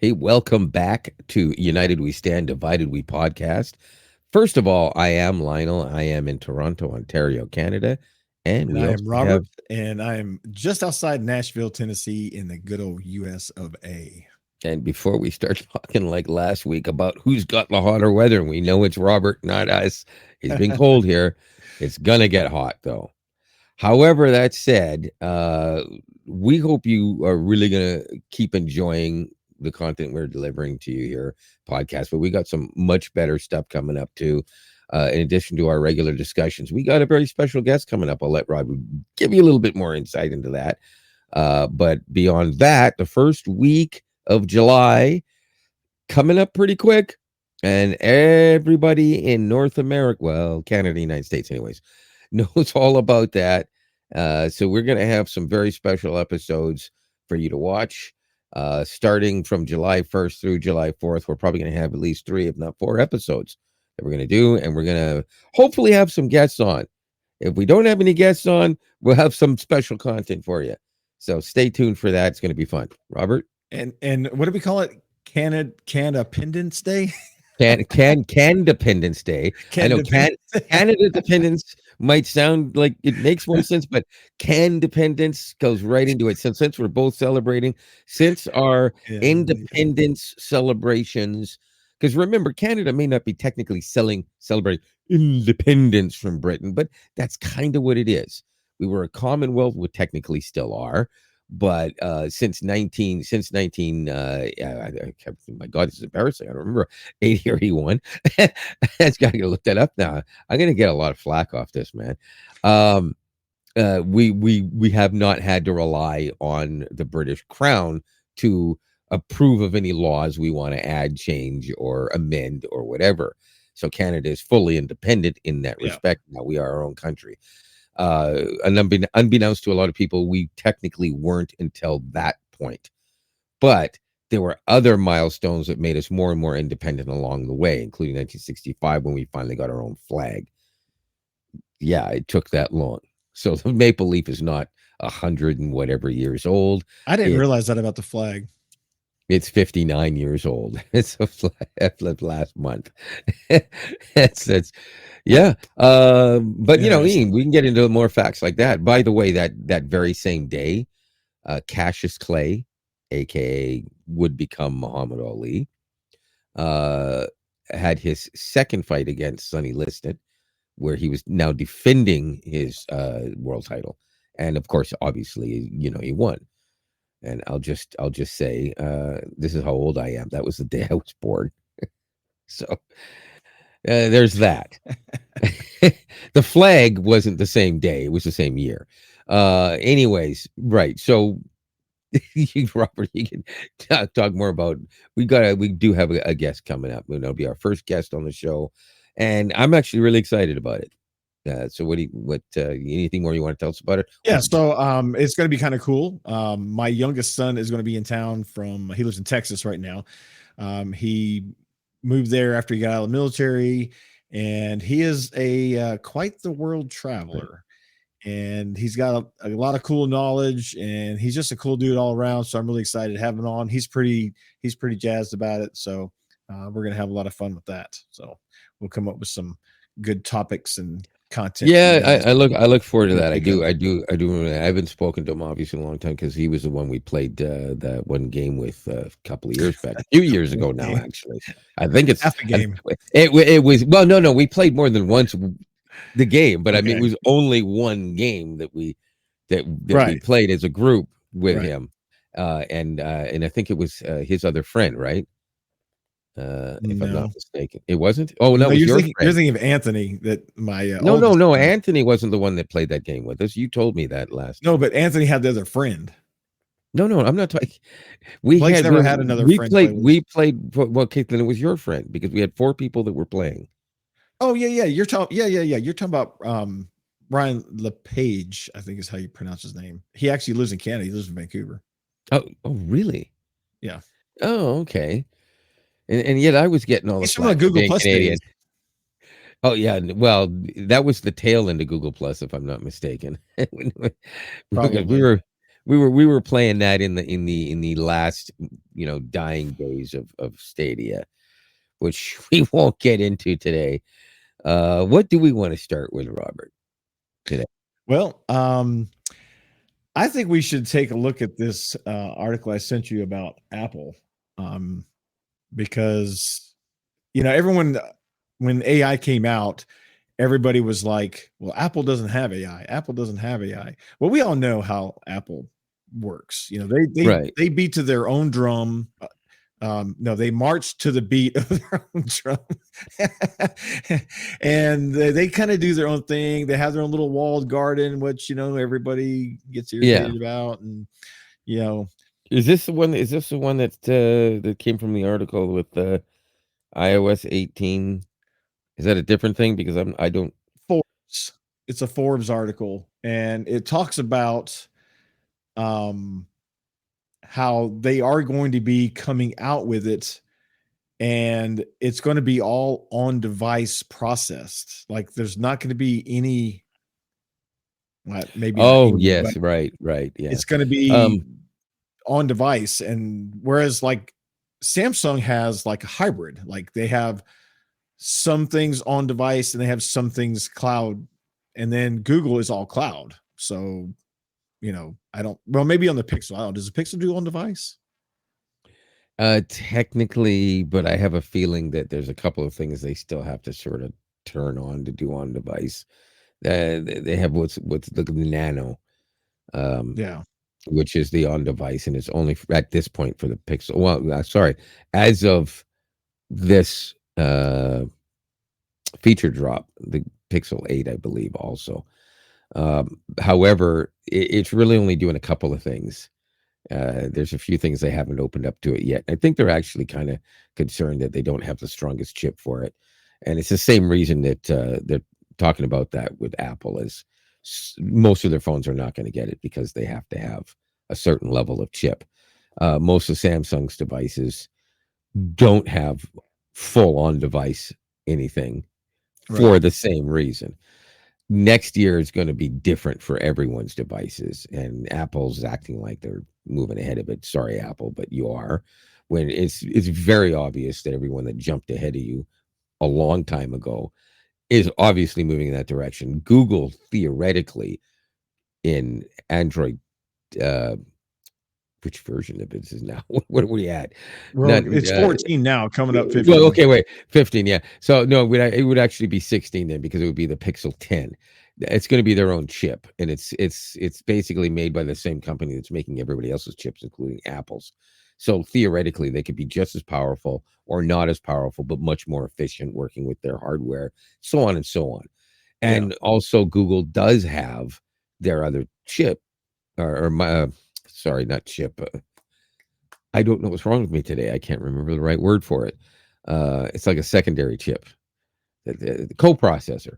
Hey, welcome back to United We Stand, Divided We podcast. First of all, I am Lionel. I am in Toronto, Ontario, Canada. And And we I also am have, Robert, and I am just outside Nashville, Tennessee, in the good old US of A. and before we start talking like last week about who's got the hotter weather, we know it's Robert, not us. It's been cold here. It's going to get hot, though. However, that said, we hope you are really going to keep enjoying the content we're delivering to you here, podcast. But we got some much better stuff coming up too. In addition to our regular discussions, we got a very special guest coming up. I'll let Rob give you a little bit more insight into that. But beyond that, the first week of July coming up pretty quick, and everybody in North America, well, Canada, United States, anyways, knows all about that. So we're going to have some very special episodes for you to watch. Starting from July 1st through July 4th, we're probably going to have at least 3, if not 4 episodes that we're going to do. And we're going to hopefully have some guests on. If we don't have any guests on, we'll have some special content for you. So stay tuned for that. It's going to be fun. Robert? And what do we call it? Canada Pendants Day? Can Dependence Day. I know Canada Dependence might sound like it makes more sense, but can Dependence goes right into it. So since we're both celebrating, since our Yeah. independence celebrations, because remember, Canada may not be technically celebrating independence from Britain, but that's kind of what it is. We were a Commonwealth, we technically still are, but my God, this is embarrassing. I don't remember 80 or 81. That's got to look that up now. I'm gonna get a lot of flack off this, man. We have not had to rely on the British Crown to approve of any laws we want to add, change, or amend, or whatever. So Canada is fully independent in that Yeah. respect. Now we are our own country. And unbeknownst to a lot of people, we technically weren't until that point. But there were other milestones that made us more and more independent along the way, including 1965 when we finally got our own flag. Yeah, it took that long. So the maple leaf is not 100 and whatever years old. I didn't It realize that about the flag. it's 59 years old. It's last month. It's yeah. But Ian, Interesting. we can get into more facts like that. By the way, that very same day, Cassius Clay, aka would become Muhammad Ali, uh, had his second fight against Sonny Liston, where he was now defending his world title, and of course, obviously, he won. And I'll just say, this is how old I am. That was the day I was born. So there's that. The flag wasn't the same day; it was the same year. Anyways, right. So Robert, you can talk more about. We do have a guest coming up. It'll be our first guest on the show, and I'm actually really excited about it. So, anything more you want to tell us about it? Yeah, so it's going to be kind of cool. My youngest son is going to be in town he lives in Texas right now. He moved there after he got out of the military, and he is a quite the world traveler. And he's got a lot of cool knowledge, and he's just a cool dude all around. So I'm really excited to have him on. He's pretty jazzed about it. So we're gonna have a lot of fun with that. So we'll come up with some good topics and content for you Yeah, guys. I look forward to It'll that. I be good. do, I do, I do. Remember that. I haven't spoken to him obviously in a long time because he was the one we played that one game with a couple of years back, a few years ago now. Actually, I think it's Half a game. it was well, no, we played more than once the game, but I mean, it Okay. was only one game that we Right. played as a group with Right. him, and I think it was his other friend, right? If I'm not No. mistaken, it wasn't. Oh no, No, it was your you're friend. thinking of Anthony, that my No, no, oldest no. son. Anthony wasn't the one that played that game with us. You told me that last. No, but Anthony had the other friend. No, no, I'm not talking. We Blake's had never had another we friend play played with. we played. Well, okay, then it was your friend because we had 4 people that were playing. Oh yeah. You're talking. Yeah. You're talking about Ryan LePage, I think is how you pronounce his name. He actually lives in Canada. He lives in Vancouver. Oh, really? Yeah. Oh, okay. And yet I was getting all the He's from the flack for Google being Plus days. Canadian. Oh yeah, well, that was the tail end of Google Plus, if I'm not mistaken. Because we Probably. were we were playing that in the last dying days of Stadia, which we won't get into today. What do we want to start with, Robert, today? Well, I think we should take a look at this article I sent you about Apple, um, because everyone, when AI came out, everybody was like, "Well, Apple doesn't have AI. Apple doesn't have AI." Well, we all know how Apple works. Right. They beat to their own drum. No, they march to the beat of their own drum, and they kind of do their own thing. They have their own little walled garden, which everybody gets Yeah. irritated about, and you know, Is this the one? Is this the one that came from the article with iOS 18? Is that a different thing? Because I don't. Forbes. It's a Forbes article, and it talks about um, how they are going to be coming out with it, and it's going to be all on device processed. Like there's not going to be any, well, maybe not Oh any, but yes, right, right, yeah. it's going to be Um, on device. And whereas like Samsung has like a hybrid, like they have some things on device and they have some things cloud, and then Google is all cloud. So, I don't, well, maybe on the Pixel. I don't know. Does the Pixel do on device? technically, but I have a feeling that there's a couple of things they still have to sort of turn on to do on device. They have what's the Nano, um, Yeah. which is the on device, and it's only at this point for the Pixel. Well, sorry, as of this feature drop, the Pixel 8, I believe, also. However, it's really only doing a couple of things. There's a few things they haven't opened up to it yet. I think they're actually kind of concerned that they don't have the strongest chip for it, and it's the same reason that they're talking about that with Apple. Is most of their phones are not going to get it because they have to have a certain level of chip. Most of Samsung's devices don't have full on device anything Right. for the same reason. Next year is going to be different for everyone's devices, and Apple's acting like they're moving ahead of it. Sorry, Apple, but you are. When it's very obvious that everyone that jumped ahead of you a long time ago is obviously moving in that direction. Google theoretically in Android, uh, which version of it is now? What are we at? Well, Not it's 14 now, coming up well, 15. okay, wait, 15, yeah. So no, it would actually be 16 then because it would be the Pixel 10. It's going to be their own chip, and it's basically made by the same company that's making everybody else's chips, including Apple's. So theoretically, they could be just as powerful or not as powerful, but much more efficient working with their hardware, so on and so on. Yeah. And also, Google does have their other chip, or my, sorry, not chip. I don't know what's wrong with me today. I can't remember the right word for it. It's like a secondary chip, the coprocessor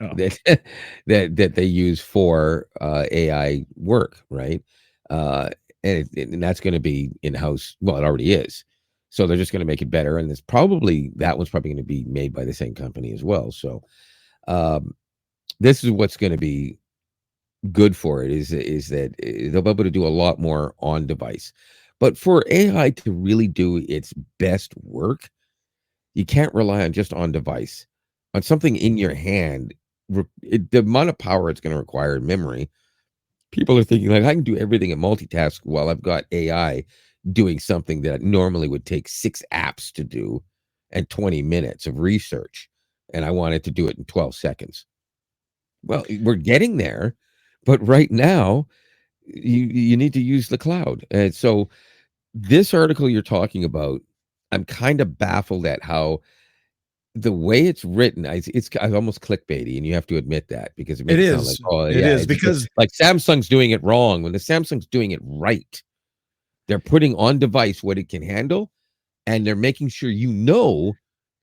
Oh, that that they use for AI work, right? Uh, and that's going to be in house. Well, it already is. So they're just going to make it better, and that one's probably going to be made by the same company as well. So um, this is what's going to be good for it is that they'll be able to do a lot more on device. But for AI to really do its best work, you can't rely on just on device. On something in your hand, the amount of power it's going to require in memory. People are thinking like I can do everything and multitask while I've got AI doing something that normally would take 6 apps to do and 20 minutes of research, and I wanted to do it in 12 seconds. Well, we're getting there, but right now you need to use the cloud. And so this article you're talking about, I'm kind of baffled at how the way it's written, it's almost clickbaity, and you have to admit that because it it makes it sound like, is. oh It yeah, is it's because like Samsung's doing it wrong when the Samsung's doing it right. They're putting on device what it can handle, and they're making sure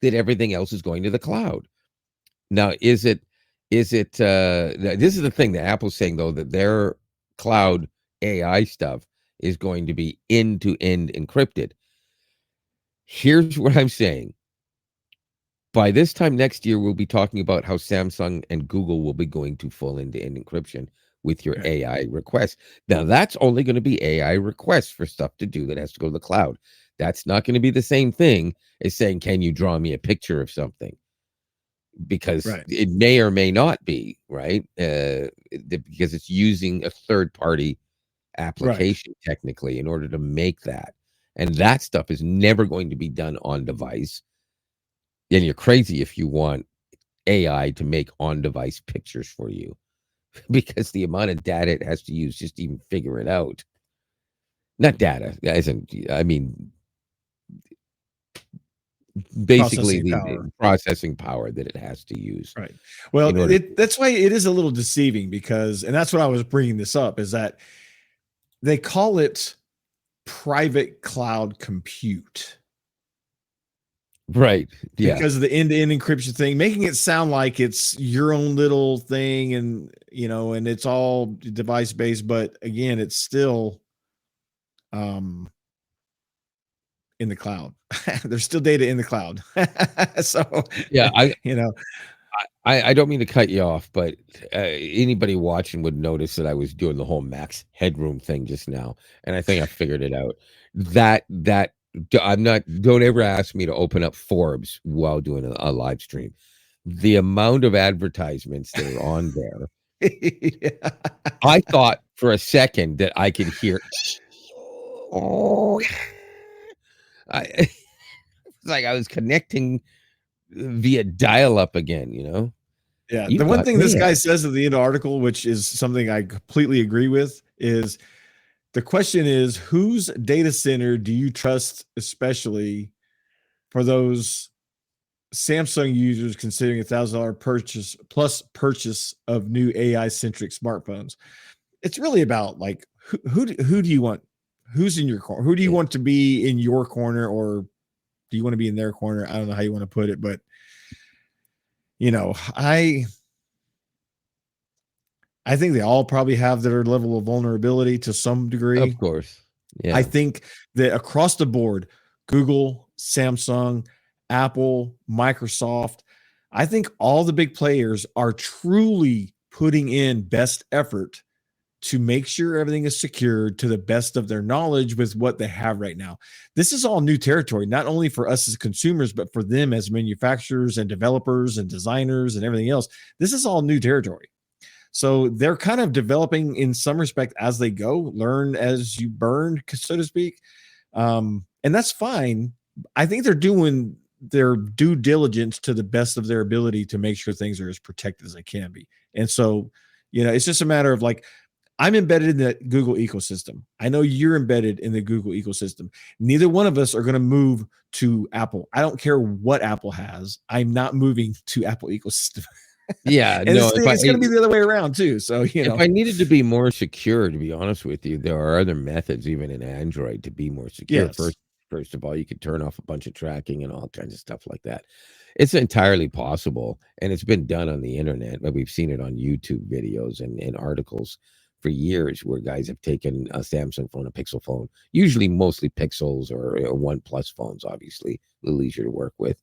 that everything else is going to the cloud. Now, this is the thing that Apple's saying though, that their cloud AI stuff is going to be end to end encrypted. Here's what I'm saying. By this time next year, we'll be talking about how Samsung and Google will be going to full end to end encryption with your Right. AI requests. Now, that's only going to be AI requests for stuff to do that has to go to the cloud. That's not going to be the same thing as saying, "Can you draw me a picture of something?" Because Right. it may or may not be, right? Because it's using a third party Right. application technically in order to make that. And that stuff is never going to be done on device. And you're crazy if you want AI to make on device pictures for you because the amount of data it has to use just to even figure it out. Not data, isn't, I mean, basically Processing the power. processing power that it has to use Right. Well, in order. that's why it is a little deceiving because, and that's what I was bringing this up, is that they call it private cloud compute Right. Yeah. because of the end-to-end encryption thing, making it sound like it's your own little thing, and and it's all device based. But again, it's still um, in the cloud. There's still data in the cloud. So, Yeah. you know, I don't mean to cut you off, but anybody watching would notice that I was doing the whole max headroom thing just now, and I think I figured it out. I'm not. Don't ever ask me to open up Forbes while doing a live stream. The amount of advertisements that are on there, yeah. I thought for a second that I could hear. Oh, it's like I was connecting via dial-up again. Yeah, You the one got thing this guy mail. says at the end of the article, which is something I completely agree with, is the question is whose data center do you trust, especially for those Samsung users considering $1,000 purchase plus purchase of new AI centric smartphones? It's really about like who do you want? Who's in your corner? Who do you Yeah, want to be in your corner, or do you want to be in their corner? I don't know how you want to put it, but you know, I I think they all probably have their level of vulnerability to some of degree. course. I Yeah. think that across the board, Google, Samsung, Apple, Microsoft, I think all the big players are truly putting in best effort to make sure everything is secured to the best of their knowledge with what they have right now. This is all new territory, not only for us as consumers, but for them as manufacturers and developers and designers and everything else. This is all new territory. So they're kind of developing in some respect as they go, learn as you burn, so to speak. And that's fine. I think they're doing their due diligence to the best of their ability to make sure things are as protected as they can be. And so, it's just a matter of like, I'm embedded in the Google ecosystem. I know you're embedded in the Google ecosystem. Neither one of us are going to move to Apple. I don't care what Apple has. I'm not moving to Apple ecosystem. Yeah, And no, it's going to be the other way around too. So, if I needed to be more secure, to be honest with you, there are other methods, even in Android, to be more secure. yes. First of all, you could turn off a bunch of tracking and all kinds of stuff like that. It's entirely possible, and it's been done on the internet, but we've seen it on YouTube videos and articles for years where guys have taken a Samsung phone, a Pixel phone, usually mostly Pixels or OnePlus phones, obviously, a little easier to work with,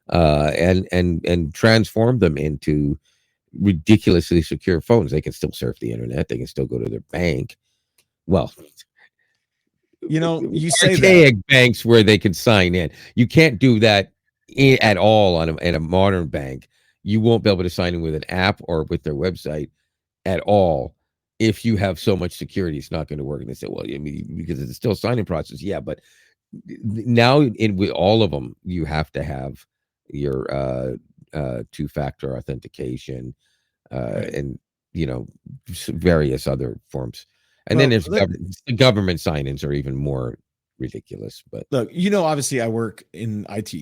and transformed them into ridiculously secure phones. They can still surf the internet. They can still go to their bank. Well, You say that. archaic banks where they can sign in. You can't do that at all in a modern bank. You won't be able to sign in with an app or with their website at all. If you have so much security, it's not going to work. And they say, well, I mean, because it's still a signing process. Yeah, but now with all of them, you have to have your two-factor authentication Right. and various other forms. And then Well, there's government sign-ins are even more ridiculous. But look, obviously I work in IT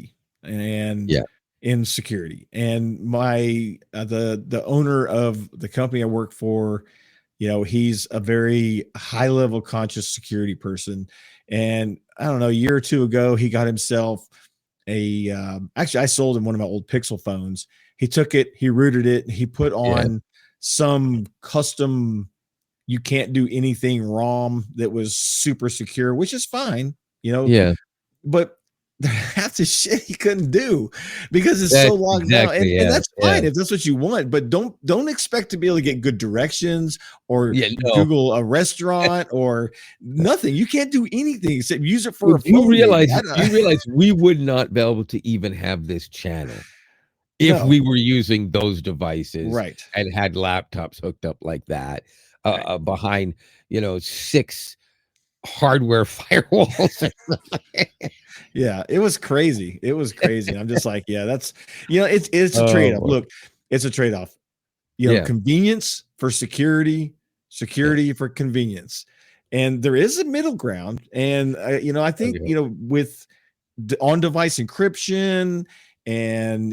and yeah, in security, and my the owner of the company I work for, he's a very high level conscious security person. And I don't know, a year or two ago, he got himself actually I sold him one of my old Pixel phones. He took it, he rooted it, he put yeah, on some custom you can't do anything ROM that was super secure, which is fine, yeah, but half lots of shit he couldn't do because it's so That's locked down. exactly And it. that's Yeah. fine if that's what you want, but don't expect to be able to get good directions or Yeah, no. Google a restaurant or nothing. You can't do anything except use it for Well, a phone, maybe. do you realize we would not be able to even have this channel if No, we were using those devices right, and had laptops hooked up like that, right. behind, 6 hardware firewalls. Yeah, it was crazy. It was crazy. And I'm just like, yeah, that's it's a Oh, trade-off. boy. Look, it's a trade-off. Yeah, Convenience for security, yeah. security for convenience. And there is a middle ground. And I think, Okay. with on-device encryption and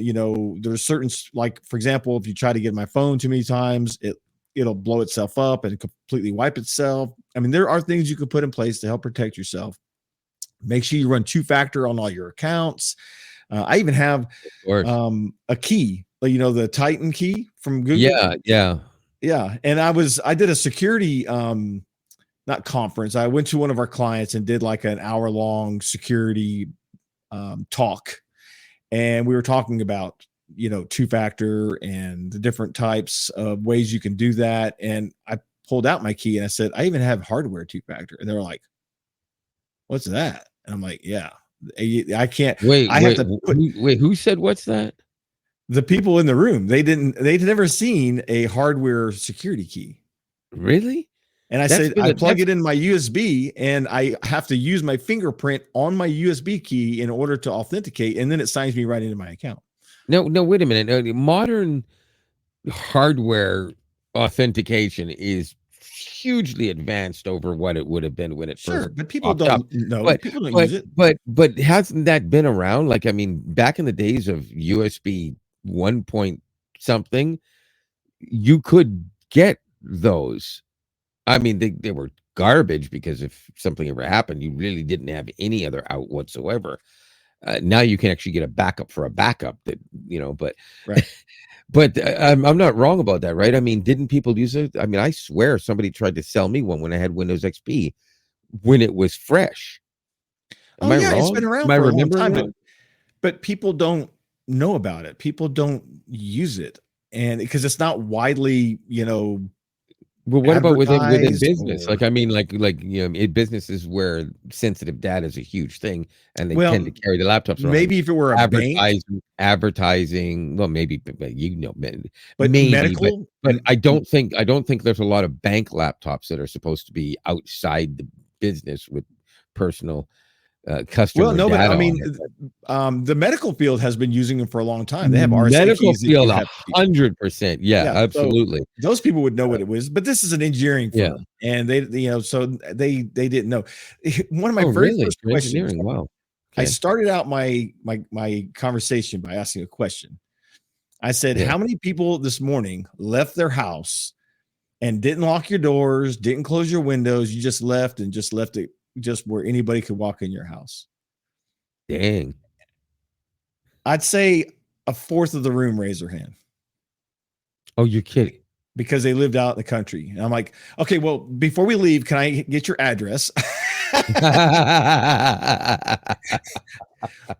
there's certain like for example, if you try to get my phone too many times, it'll blow itself up and completely wipe itself. I mean, there are things you can put in place to help protect yourself. Make sure you run two-factor on all your accounts. I even have Of course. a key, the Titan key from Google. Yeah, yeah. Yeah, and I did a security not conference. I went to one of our clients and did like an hour-long security talk, and we were talking about two-factor and the different types of ways you can do that. And I pulled out my key and I said, I even have hardware two-factor, and they were like, "What's that?" And I'm like, "Yeah, I can't. Wait, I have wait, to put." who said what's that? The people in the room, they'd never seen a hardware security key. Really? And I That's said, been I a plug it in my USB and I have to use my fingerprint on my USB key in order to authenticate. And then it signs me right into my account. no, no, wait a minute. Modern hardware authentication is hugely advanced over what it would have been when it Sure. first But people popped up. don't know. But People don't but use it. but hasn't that been around? Like, I mean, back in the days of USB 1 point something, you could get those. I mean, they were garbage because if something ever happened, you really didn't have any other out whatsoever. Now you can actually get a backup for a backup that, but Right. but I'm not wrong about that, right? I mean, didn't people use it? I mean, I swear somebody tried to sell me one when I had Windows XP when it was fresh. Am Oh I yeah, it's wrong? been Am around I for a long remembering time, but wrong? people don't know about it. People don't use it. And because it's not widely, Well, what about within advertised business? or Like, I mean, in businesses where sensitive data is a huge thing, and they tend to well, carry the laptops around, maybe if it were a bank, advertising. Well, maybe, but maybe, medical, but I don't think there's a lot of bank laptops that are supposed to be outside the business with personal well, customer no, but I data on mean, it. the medical field has been using them for a long time. They have RSA Medical keys that field, you have to keep. 100%. Yeah, Yeah, so absolutely. those people would know what it was, but this is an engineering Yeah. firm, and so they didn't know. One of my Oh, very really? first For questions. engineering? Wow. I Okay. started out my conversation by asking a question. I said, Yeah. "How many people this morning left their house and didn't lock your doors, didn't close your windows? You just left and just left it just where anybody could walk in your house?" Dang. I'd say a fourth of the room raised their hand Oh, you're kidding. because they lived out in the country. And I'm like, okay, well, before we leave, can I get your address?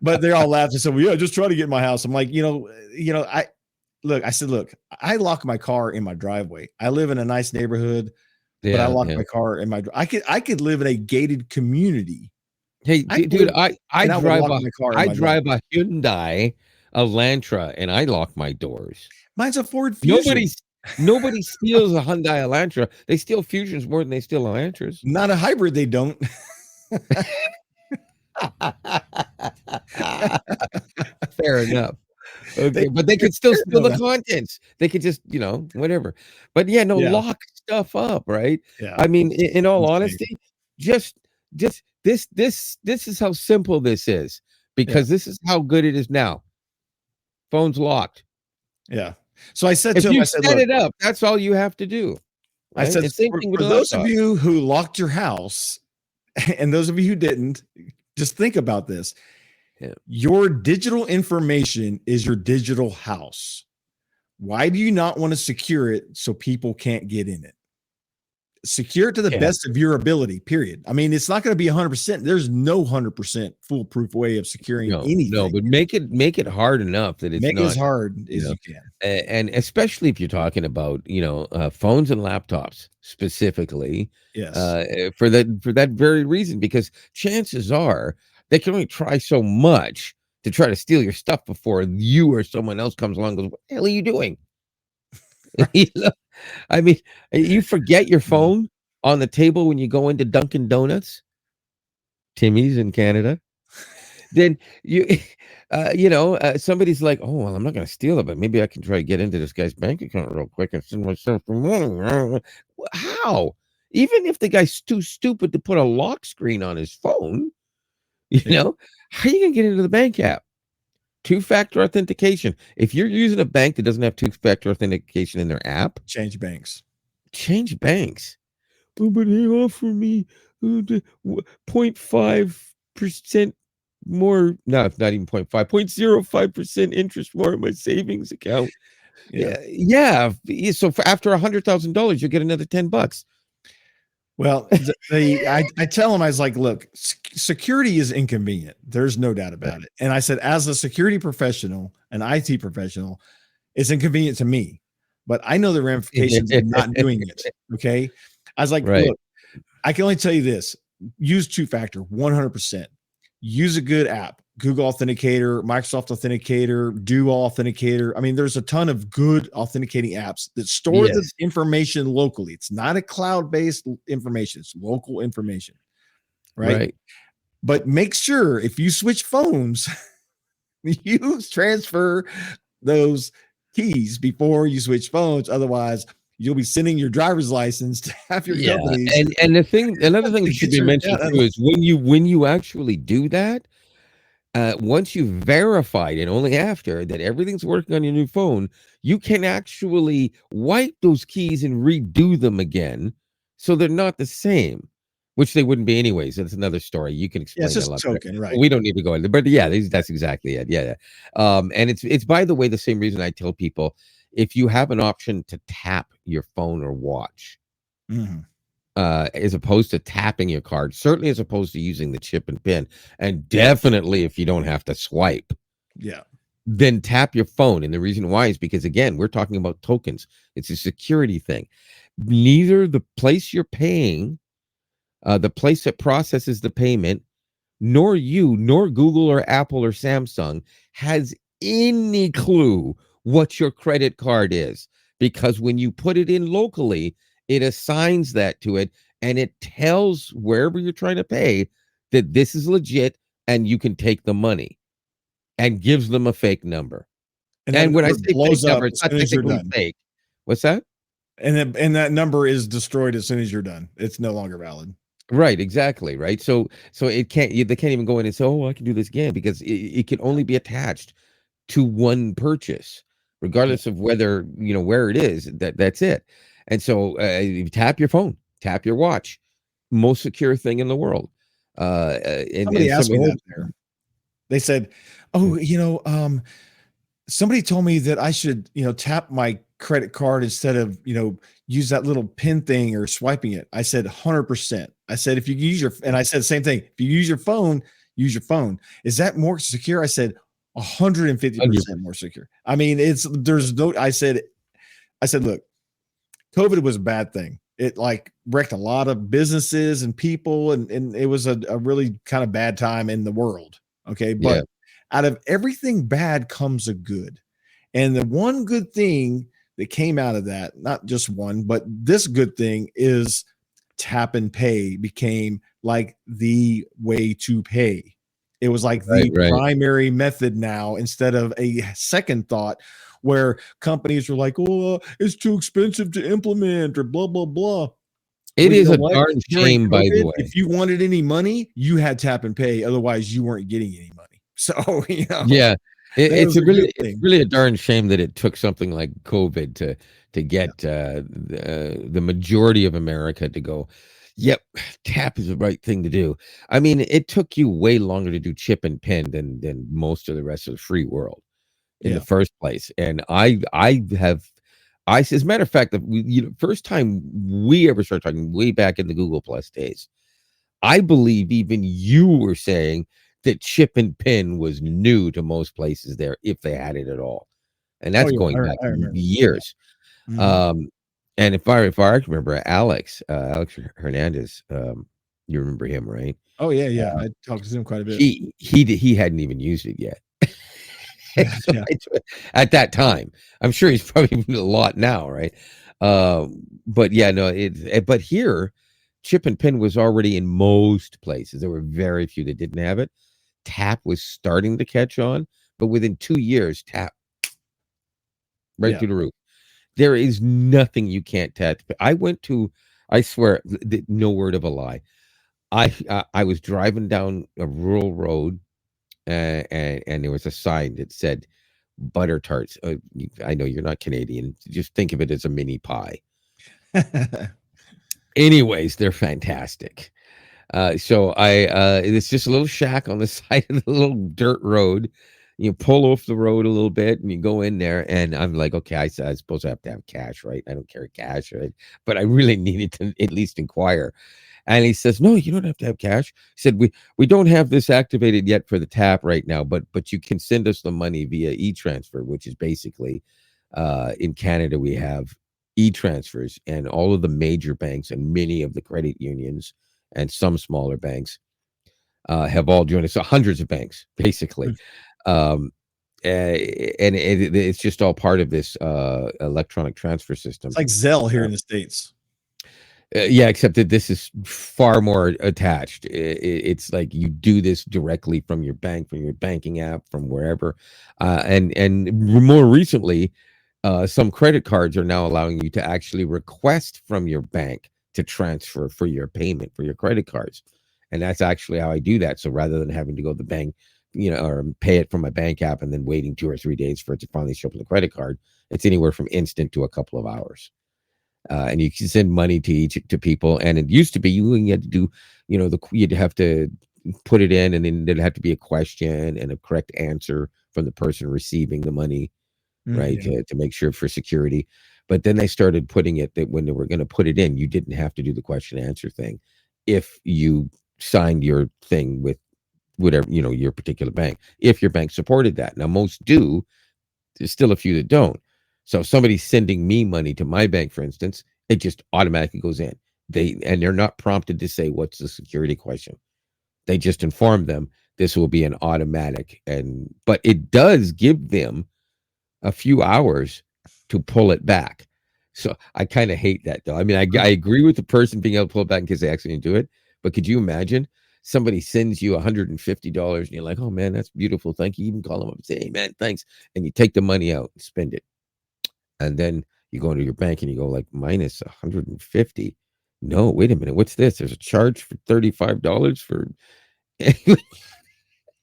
But they all laughed and said, "Well, yeah, just try to get in my house." I'm like, I said, look, I lock my car in my driveway. I live in a nice neighborhood, but I Yeah, lock yeah. my car in my. I could live in a gated community. Hey, I could dude, live, I and I would drive lock a my car in I my driveway. drive a Hyundai Elantra, and I lock my doors. Mine's a Ford Nobody Fusion, s nobody steals a Hyundai Elantra. They steal Fusions more than they steal Elantras. not a hybrid. They don't. Fair enough. They Okay, but they could still steal know the that. contents. They could just, whatever. But yeah, no, Yeah, lock stuff up, right? yeah, I mean, in all insane. honesty, just this is how simple this is Yeah, because this is how good it is now. Phone's locked. yeah. So I said If to him, you I said, set look, it up, that's all you have to do, I right? said, And same thing with for the those of laptop. you who locked your house, and those of you who didn't, just think about this. Yeah. Your digital information is your digital house. Why do you not want to secure it so people can't get in it? secure it to the Yeah. best of your ability, period. I mean, it's not going to be 100%. There's no 100% foolproof way of securing No, anything. but make it hard enough that it's Make it as not, hard you as know, you can. and especially if you're talking about, phones and laptops specifically, Yes. for that very reason, because chances are they can only try so much to try to steal your stuff before you or someone else comes along and goes, "What the hell are you doing?" You Right. know? I mean, you forget your Yeah. phone on the table when you go into Dunkin' Donuts, Timmy's in Canada. Then you somebody's like, "Oh, well, I'm not gonna steal it, but maybe I can try to get into this guy's bank account real quick and send myself some money." How? Even if the guy's too stupid to put a lock screen on his phone, you Yeah. know, how are you gonna get into the bank app? Two-factor authentication. If you're using a bank that doesn't have two-factor authentication in their app, Change banks. change banks. "Oh, but they offer me, the 0.5% more." No, it's not even 0.05% interest more in my savings account. Yeah. Yeah, so for after $100,000, you'll get another $10. Well, I tell him, I was like, look, security is inconvenient. There's no doubt about it. And I said, as a security professional, an IT professional, it's inconvenient to me, but I know the ramifications of not doing it. Okay. I was like, Right. look, I can only tell you this: use two factor 100%. Use a good app, Google Authenticator, Microsoft Authenticator, Duo Authenticator. I mean, there's a ton of good authenticating apps that store the Yes. information locally. It's not a cloud based information, it's local information, right? Right. But make sure if you switch phones, you transfer those keys before you switch phones. Otherwise, you'll be sending your driver's license to half your Yeah, companies and another thing to that should get be your mentioned too is when you actually do that, once you've verified and only after that everything's working on your new phone, you can actually wipe those keys and redo them again, so they're not the same, which they wouldn't be anyways. That's another story. You can yeah, it's explain that a just lot a better. token, But right? we don't need to go into. But yeah, that's exactly it. Yeah, yeah. And it's by the way the same reason I tell people, if you have an option to tap your phone or watch, Mhm. as opposed to tapping your card, certainly as opposed to using the chip and pin, and definitely if you don't have to swipe, Yeah. then tap your phone. And the reason why is because, again, we're talking about tokens. It's a security thing. Neither the place you're paying, the place that processes the payment, nor you, nor Google or Apple or Samsung has any clue what your credit card is. Because when you put it in locally, it assigns that to it and it tells wherever you're trying to pay that this is legit and you can take the money, and gives them a fake number. And that And when I number say fake blows number, up it's as not soon as you're technically done. fake. What's that? And that number is destroyed as soon as you're done. It's no longer valid. Right, exactly, right? So it can't they can't even go in and say, "Oh, I can do this again," because it can only be attached to one purchase, Yeah. regardless of whether, where it is. That's it. And so, you tap your phone, tap your watch, most secure thing in the world. And Somebody asked somebody, me oh, that there. They said, "Oh, somebody told me that I should, tap my credit card instead of, use that little pin thing or swiping it." I said, 100%. I said, if you use your, and I said the same thing. If you use your phone, use your phone. Is that more secure? I said, 150% more secure. I mean, there's no, I said, look, COVID was a bad thing. It like wrecked a lot of businesses and people, and it was a really kind of bad time in the world. Okay. yeah, But out of everything bad comes a good. And the one good thing that came out of that, not just one, but this good thing is tap and pay became like the way to pay. It was like right, the right. primary method now instead of a second thought where companies were like, oh, it's too expensive to implement or blah, blah, blah. It Well, you is know a what? darn During shame, by the COVID, way. if you wanted any money, you had tap and pay. Otherwise, you weren't getting any money. So, Yeah, that was a good it's thing. really a darn shame that it took something like COVID to Yeah. get, the majority of America to go, "Yep, tap is the right thing to do." I mean, it took you way longer to do chip and pin than most of the rest of the free world in the Yeah. first place, and as a matter of fact, first time we ever started talking way back in the Google Plus days, I believe even you were saying that chip and pin was new to most places there, if they had it at all, and Oh that's yeah, going back I remember. Yeah. years. Hmm. Um, and if I remember Alex Hernandez, you remember him, right? Oh yeah, yeah. I talked to him quite a bit. He hadn't even used it yet. So Yeah, at that time, I'm sure he's probably a lot now, right? But yeah, no, but here, chip and pin was already in most places. There were very few that didn't have it. Tap was starting to catch on, but within 2 years, tap right yeah. through the roof. There is nothing you can't tap. I swear, no word of a lie. I was driving down a rural road, and there was a sign that said butter tarts. I know you're not Canadian. Just think of it as a mini pie. Anyways, they're fantastic. It's just a little shack on the side of the little dirt road. You pull off the road a little bit and you go in there. And I'm like, okay, I suppose I have to have cash, right? I don't carry cash, right? But I really needed to at least inquire. And he says, no, you don't have to have cash. He said, we don't have this activated yet for the tap right now, but you can send us the money via e-transfer, which is basically in Canada, we have e-transfers, and all of the major banks and many of the credit unions and some smaller banks have all joined us. So hundreds of banks, basically. Um, and it's just all part of this electronic transfer It's system. like Zelle here in the States. Yeah, except that this is far more attached. It's like you do this directly from your bank, from your banking app, from wherever. And more recently, some credit cards are now allowing you to actually request from your bank to transfer for your payment for your credit cards. And that's actually how I do that. So rather than having to go to the bank, or pay it from my bank app and then waiting 2 or 3 days for it to finally show up on the credit card, it's anywhere from instant to a couple of hours. And you can send money to people. And it used to be you had to do, you'd have to put it in, and then there'd have to be a question and a correct answer from the person receiving the money, right? Yeah. To make sure for security. But then they started putting it that when they were going to put it in, you didn't have to do the question answer thing if you signed your thing with whatever, your particular bank, if your bank supported that. Now, most do. There's still a few that don't. So if somebody's sending me money to my bank, for instance, it just automatically goes in. They're not prompted to say what's the security question. They just inform them this will be an automatic, but it does give them a few hours to pull it back. So I kind of hate that, though. I mean, I agree with the person being able to pull it back in case they accidentally do it. But could you imagine somebody sends you $150 and you're like, oh man, that's beautiful. Thank you. You even call them up and say, hey man, thanks. And you take the money out and spend it. And then you go into your bank and you go like minus 150. No, wait a minute. What's this? There's a charge for $35 for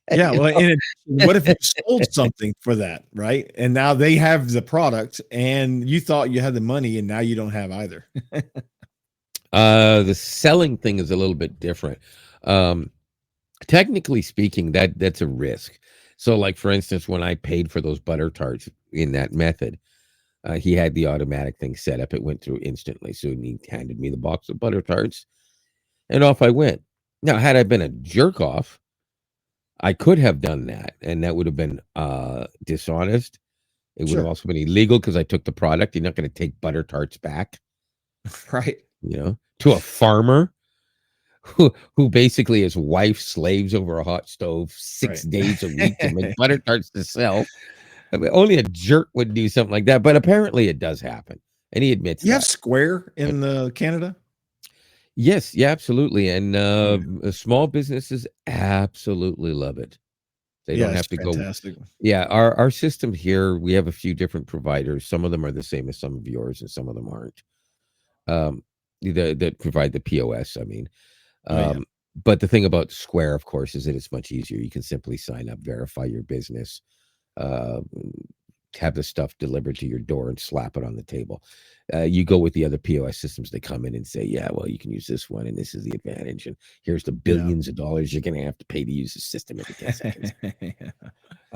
Yeah, you well, know? and what if you sold something for that, right? And now they have the product, and you thought you had the money, and now you don't have either. The selling thing is a little bit different. Um, Technically speaking, that's a risk. So, like for instance, when I paid for those butter tarts in that method, he had the automatic thing set up. It went through instantly. So he handed me the box of butter tarts, and off I went. Now, had I been a jerk off, I could have done that, and that would have been dishonest. It would have Sure, also been illegal because I took the product. You're not going to take butter tarts back, right, to a farmer who basically his wife slaves over a hot stove six right. days a week to make butter tarts to sell. I mean, only a jerk would do something like that, but apparently it does happen, and he admits You have that. Square Right? in Canada? Yes, yeah, absolutely, and Okay. small businesses absolutely love it. They Yeah, don't it's have to go. fantastic. Yeah, our system here, we have a few different providers. Some of them are the same as some of yours, and some of them aren't. Um, that provide the POS. I mean, Oh, yeah. Um, but the thing about Square, of course, is that it's much easier. You can simply sign up, verify your business, uh, have the stuff delivered to your door, and slap it on the table. You go with the other POS systems, they come in and say, yeah, well, you can use this one, and this is the advantage. And here's the Yeah. billions of dollars you're going to have to pay to use the system every 10 seconds.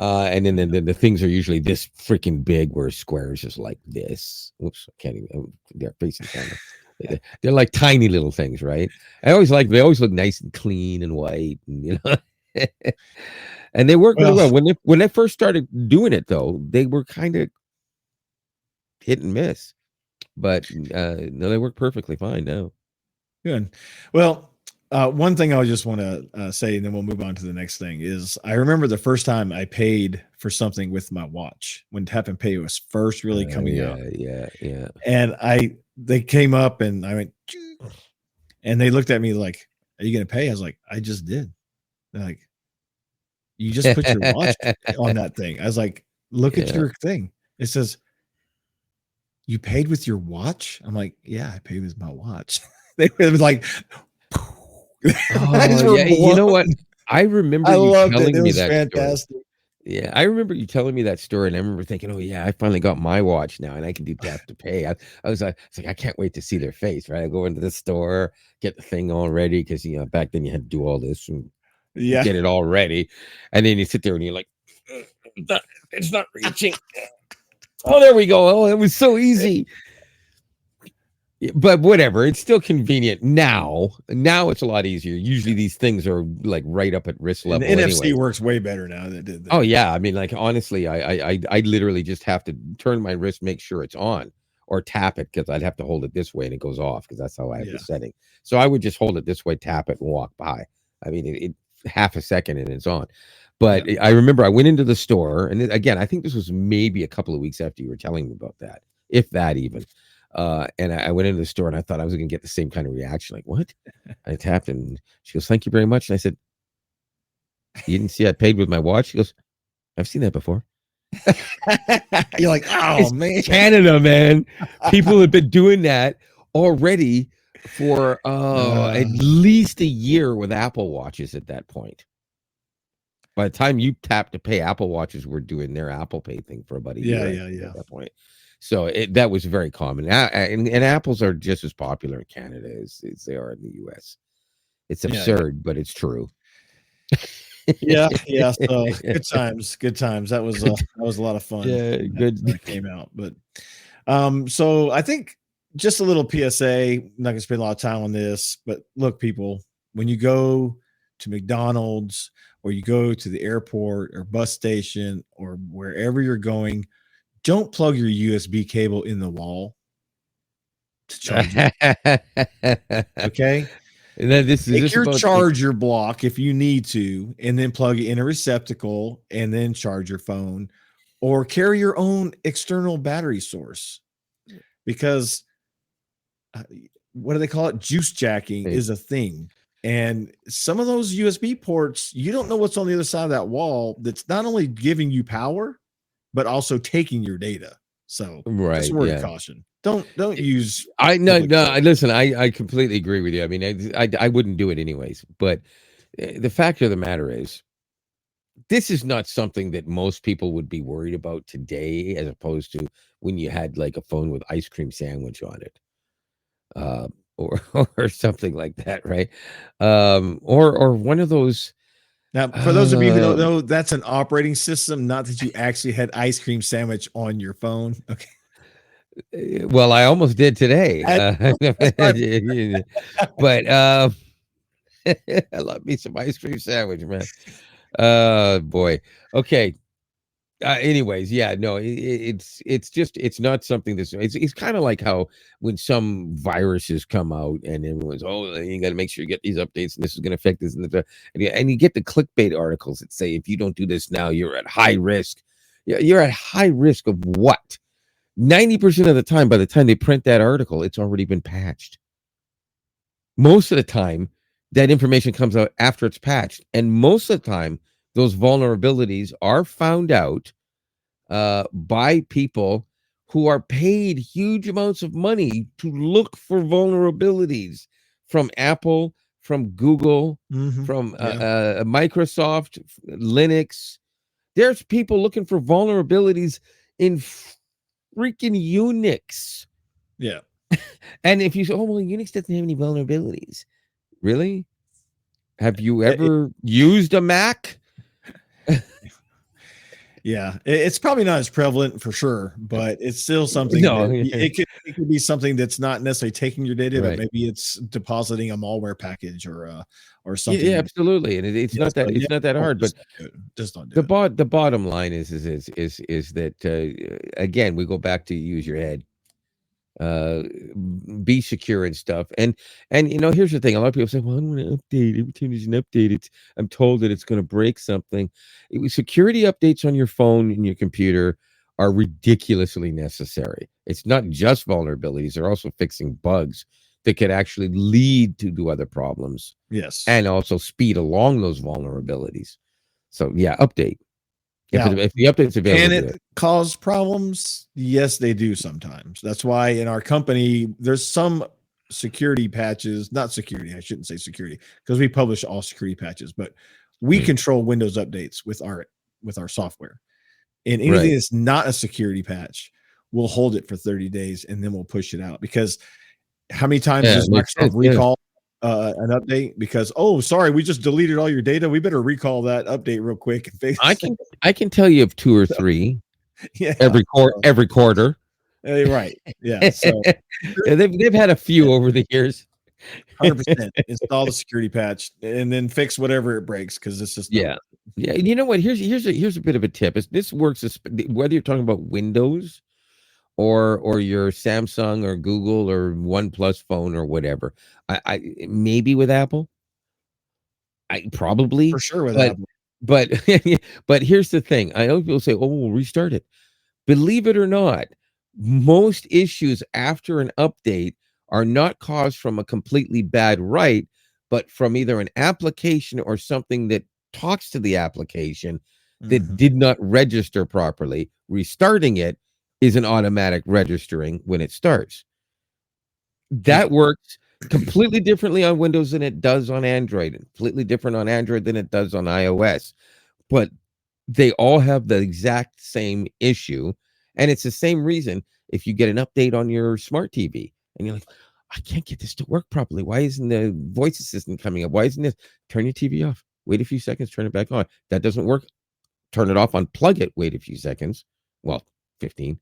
And then the things are usually this freaking big, where squares is like this. Oops, I can't even. They're facing the camera. They're like tiny little things, right? They always look nice and clean and white, and and they work really Well, well. When they first started doing it, though, they were kind of hit and miss, but no, they work perfectly fine now. good. Well, one thing I just want to say, and then we'll move on to the next thing, is I remember the first time I paid for something with my watch when tap and pay was first really coming out. Yeah. And they came up and I went, "Choo," and they looked at me like, "Are you going to pay?" I was like, "I just did." They're like, "You just put your watch on that thing." I was like, "Look at Yeah. your thing. It says you paid with your watch." I'm like, "Yeah, I paid with my watch." It was like, their minds Oh, were yeah. You know what? blown. I remember I you loved it. It telling me was that story. fantastic. Yeah, I remember you telling me that story, and I remember thinking, "Oh yeah, I finally got my watch now, and I can do tap to pay." I was like, I can't wait to see their face. Right, I go into the store, get the thing all ready because back then you had to do all this and Yeah. get it all ready, and then you sit there and you're like, it's not reaching. Oh, there we go. Oh, it was so easy. But whatever, it's still convenient now. Now it's a lot easier. Usually these things are like right up at wrist And the level, NFC anyways. works way better now than it did Oh then. yeah, I mean, like honestly, I literally just have to turn my wrist, make sure it's on, or tap it because I'd have to hold it this way and it goes off because that's how I have the Yeah. setting. So I would just hold it this way, tap it, and walk by. I mean, it half a second and it's on. But Yeah. I remember I went into the store, and again, I think this was maybe a couple of weeks after you were telling me about that, if that even. And I went into the store and I thought I was going to get the same kind of reaction, like what? I tapped and she goes, "Thank you very much." And I said, "You didn't see I paid with my watch?" She goes, "I've seen that before." You're like, "Oh It's man." Canada, man. People have been doing that already for Uh, at least a year with Apple Watches at that point. By the time you tap to pay, Apple Watches were doing their Apple Pay thing for about a yeah, year, I yeah, think, at yeah. that point. So that was very common. And apples are just as popular in Canada as they are in the US. It's Yeah, yeah. absurd, but it's true. Yeah, yeah. So good times, good times. That was a lot of fun Yeah, when that good. came out. But so I think just a little PSA. I'm not gonna spend a lot of time on this, but look, people, when you go to McDonald's or you go to the airport or bus station or wherever you're going, don't plug your USB cable in the wall to charge it. Okay. And then this is Take this your about the charger block if you need to, and then plug it in a receptacle and then charge your phone or carry your own external battery source because uh, what do they call it? Juice jacking is a thing. And some of those USB ports, you don't know what's on the other side of that wall that's not only giving you power, but also taking your data. So just a right, word of yeah. caution. Don't use I no public no. chargers. Listen, I completely agree with you. I mean, I wouldn't do it anyways. But the fact of the matter is, this is not something that most people would be worried about today, as opposed to when you had like a phone with ice cream sandwich on it, uh, or or something like that, right? Or one of those. Now, for those of you who don't Um, know, that's an operating system, not that you actually had ice cream sandwich on your phone. Okay. well, I almost did today, I, that's my but I love me some ice cream sandwich, man. Boy. Okay. Anyways, yeah, no, it's just it's not something that's it's kind of like how when some viruses come out and everyone's, oh, you got to make sure you get these updates and this is going to affect this and you get the clickbait articles that say if you don't do this now you're at high risk. You're at high risk of what? 90% of the time, by the time they print that article, it's already been patched. Most of the time, that information comes out after it's patched, and most of the time, those vulnerabilities are found out by people who are paid huge amounts of money to look for vulnerabilities from Apple, from Google, Mhm. from Yeah. Microsoft, Linux. There's people looking for vulnerabilities in freaking Unix. Yeah. And if you say, oh, well, Unix doesn't have any vulnerabilities. Really? Have you It ever used a Mac? Yeah, it's probably not as prevalent for sure, but it's still something No, that it could be something that's not necessarily taking your data, but right. maybe it's depositing a malware package or Yeah, yeah, something. absolutely, and it's Yeah, not so that yeah, hard, but just don't do it. Just don't do the it. bottom line is that again we go back to use your head, uh, be secure and stuff, and here's the thing: a lot of people say, "Well, I don't want to update. Every time there's an update, I'm told that it's going to break something." Security updates on your phone and your computer are ridiculously necessary. It's not just vulnerabilities; they're also fixing bugs that could actually lead to other problems Yes. and also speed along those vulnerabilities. So yeah, update. Now, If the update's can available, do it it. cause problems? Yes, they do sometimes. That's why in our company, there's some security patches, not security, I shouldn't say security, because we publish all security patches, but we Hmm. control Windows updates with our software. And anything Right. that's not a security patch, we'll hold it for 30 days and then we'll push it out. Because how many times Yeah, does it makes Microsoft sense. Yeah. recall an update because, oh, sorry, we just deleted all your data. We better recall that update real quick and I fix. can I can tell you of two or three Yeah. So, every quarter. right. Yeah. So Yeah, they've had a few over the years. 100% install the security patch and then fix whatever it breaks because it's just not Yeah. worth it. Yeah, you know what? Here's a bit of a tip. This works whether you're talking about Windows or your Samsung or Google or OnePlus phone or whatever. I maybe with Apple, I For probably, sure with but Apple. but but here's the thing. I know people say, "Oh, we'll restart it." Believe it or not, most issues after an update are not caused from a completely bad write, but from either an application or something that talks to the application that Mhm. did not register properly. Restarting it is an automatic registering when it starts. Yeah. That works completely differently on Windows than it does on Android, and completely different on Android than it does on iOS. But they all have the exact same issue. And it's the same reason if you get an update on your smart TV and you're like, I can't get this to work properly. Why isn't the voice assistant coming up? Why isn't this? Turn your TV off. Wait a few seconds, turn it back on. That doesn't work. Turn it off, unplug it, wait a few seconds. Well, 15.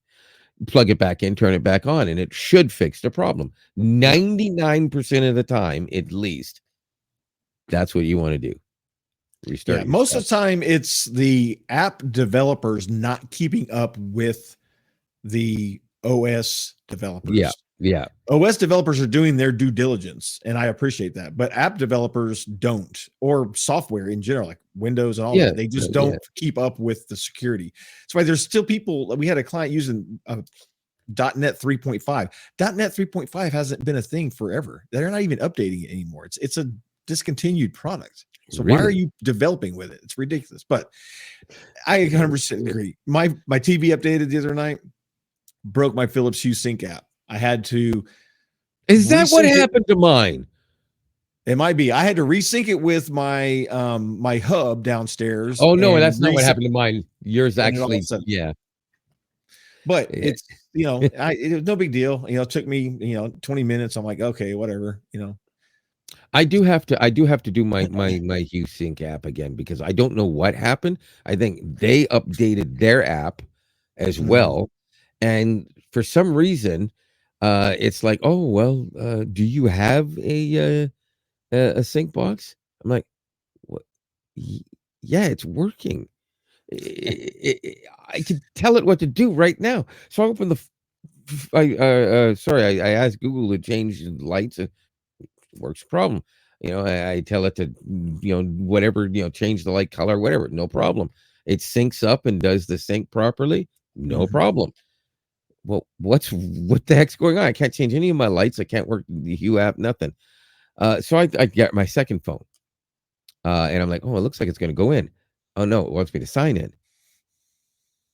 Plug it back in, turn it back on, and it should fix the problem. Yeah. 99% of the time, at least, that's what you want to do. Yeah. Restart your Most of stuff. the time, it's the app developers not keeping up with the OS Yeah. developers. Yeah. OS developers are doing their due diligence, and I appreciate that. But app developers don't, or software in general, like Windows and all Yeah. that, they just Yeah. don't keep up with the security. That's why there's still people. We had a client using .NET 3.5. .NET 3.5 hasn't been a thing forever. They're not even updating it anymore. It's a discontinued product. So why are Really? you developing with it? It's ridiculous. But I 100% agree. My TV updated the other night, broke my Philips Hue Sync app. I had to Is that what resync it. happened to mine? It might be. I had to resync it with my hub downstairs Oh, no, and that's not what resync, happened to mine. Yours and it all of a actually, sudden. yeah. But Yeah. it's it was no big deal. It took me 20 minutes. I'm like, okay, whatever. I do have to do my Hue Sync app again because I don't know what happened. I think they updated their app as Mhm. well. And for some reason, it's like, oh well, do you have a sync box? I'm like, what? Y- Yeah, it's working. I can tell it what to do right now. So I open the. Sorry, I asked Google to change the lights. Works problem. I tell it to, whatever, change the light color, whatever, no problem. It syncs up and does the sync properly, no Mhm. problem. Well, what the heck's going on? I can't change any of my lights. I can't work the Hue app, nothing. So I get my second phone, and I'm like, oh, it looks like it's going to go in. Oh no, it wants me to sign in.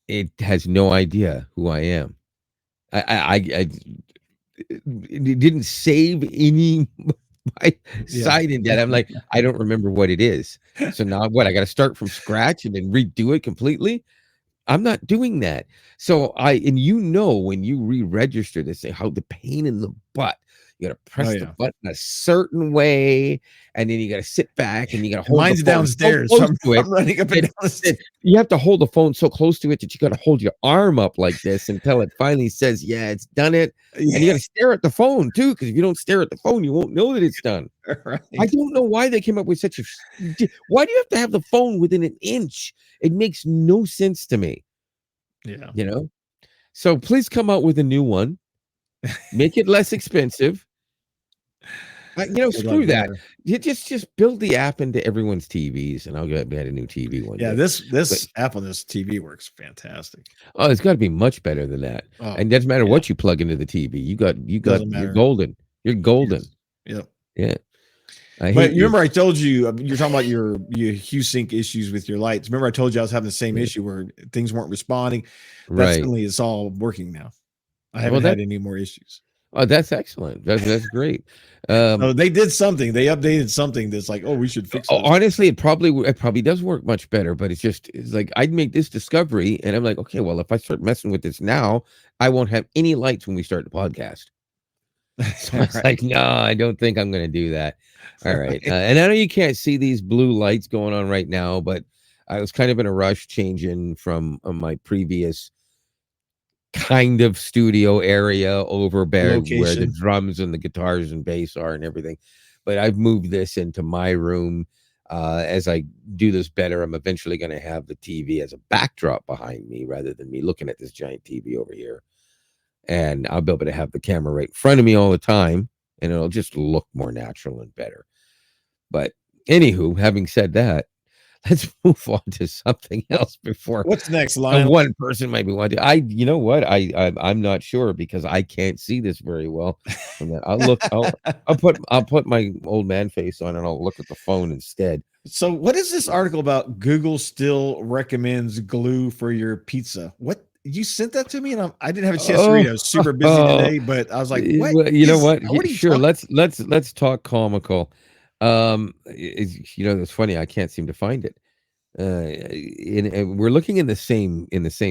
It has no idea who I am. I it didn't save any my Yeah. sign in yet. I'm like, I don't remember what it is. So now what? I got to start from scratch and then redo it completely. I'm not doing that. So when you re-register this, how the pain in the butt You got to Oh press the yeah. button a certain way, and then you got to sit back and you got to And hold the mine's phone so downstairs, so close I'm, to it I'm running up and that, down the that stairs. you have to hold the phone so close to it that you got to hold your arm up like this until it finally says, "Yeah, it's done it." And Yeah, you got to stare at the phone too, because if you don't stare at the phone, you won't know that it's done. I right. don't know why they came up with such a. Why do you have to have the phone within an inch? It makes no sense to me. Yeah. You know. So please come out with a new one. Make it less expensive. Good luck Screw that. there. You just build the app into everyone's TVs, and I'll get a new TV one Yeah, day. But this app on this TV works fantastic. oh, it's got to be much better than that. Oh, And it doesn't matter yeah, what you plug into the TV. doesn't You're matter. golden. You're golden. Yes. Yep. Yeah. I But hate you you. remember I told you you're talking about your hue sync issues with your lights. Remember I told you I was having the same Yeah. issue where things weren't responding. That Right. suddenly it's all working now. I Well, haven't had any more issues. that's excellent. That's great. Um, So they did something. They updated something that's like, oh, we should fix this. Honestly, it probably does work much better, but it's like I'd make this discovery, and I'm like, okay, well, if I start messing with this now, I won't have any lights when we start the podcast. So it's Right. like, no, I don't think I'm going to do that. All right, Right. and I know you can't see these blue lights going on right now, but I was kind of in a rush changing from my previous kind of studio area over by where the Location. drums and the guitars and bass are and everything. But I've moved this into my room. As I do this better, I'm eventually going to have the TV as a backdrop behind me rather than me looking at this giant TV over here. And I'll be able to have the camera right in front of me all the time, and it'll just look more natural and better. But anywho, having said that, let's move on to something else before What's next, and Lionel? one person might be wanting. You know what? I'm not sure because I can't see this very well. I'll look. I'll put my old man face on and I'll look at the phone instead. So, what is this article about? Google still recommends glue for your pizza. What you sent that to me, and I didn't have a chance to read it. I was super busy today, but I was like, "What Well, you know is? what? What are you Sure. talking?" Let's talk comical. It's funny. I can't seem to find it. We're looking in the same